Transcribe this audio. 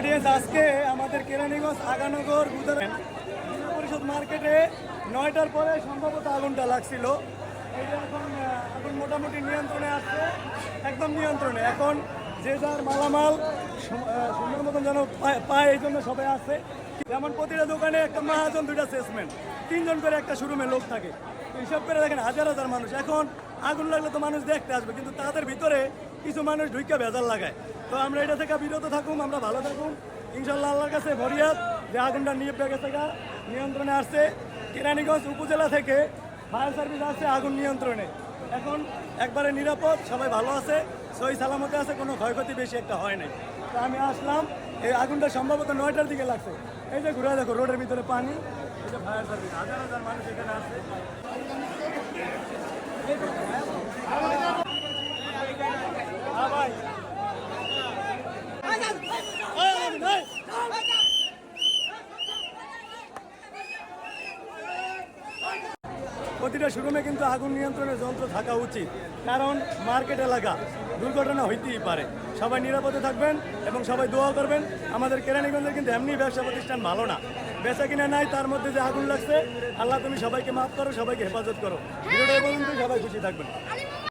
Audience, আজকে আমাদের কেরানীগঞ্জ আগানগর পরিষদ মার্কেটে 9টার পরে সম্ভবত আগুনটা লাগছিল। এটা এখন এখন মোটামুটি নিয়ন্ত্রণে আসছে, একদম নিয়ন্ত্রণে। এখন যে যার মালামাল সুন্দর মতন যেন পায়, এই জন্য সবাই আসছে। যেমন প্রতিটা দোকানে একটা মহাজন, 2টা সেলসম্যান, 3 জন করে একটা শোরুমে লোক থাকে। হিসাব করে দেখেন হাজার হাজার মানুষ। এখন আগুন লাগলে তো মানুষ দেখতে আসবে, কিন্তু তাদের ভিতরে কিছু মানুষ ঢুইকা ভেজাল লাগায়। তো আমরা এটা থেকে বিরত থাকুম, আমরা ভালো থাকুম ইনশাল্লাহ। আল্লাহর কাছে ফরিয়াদ যে আগুনটা নিয়ন্ত্রণে আসছে। কেরানীগঞ্জ উপজেলা থেকে ফায়ার সার্ভিস আসছে আগুন নিয়ন্ত্রণে। এখন একবারে নিরাপদ, সবাই ভালো আছে, সহি সালামতে আছে, কোনো ক্ষয়ক্ষতি বেশি একটা হয় নাই। তো আমি আসলাম, এই আগুনটা সম্ভবত 9টার দিকে লাগছে। এই যে ঘুরে দেখো, রোডের ভিতরে পানি, এই যে ফায়ার সার্ভিস, হাজার হাজার মানুষ এখানে আসছে। প্রতিটা শোরুমে কিন্তু আগুন নিয়ন্ত্রণের যন্ত্র থাকা উচিত, কারণ মার্কেট এলাকা, দুর্ঘটনা হইতেই পারে। সবাই নিরাপদে থাকবেন এবং সবাই দোয়া করবেন। আমাদের কেরানীগঞ্জের কিন্তু এমনি ব্যবসা প্রতিষ্ঠান ভালো না, বেচা কিনা নাই, তার মধ্যে যে আগুন লাগছে, আল্লাহ তুমি সবাইকে মাফ করো, সবাইকে হেফাজত করো। ভিডিওটা এই পর্যন্ত, সবাই খুশি থাকবেন।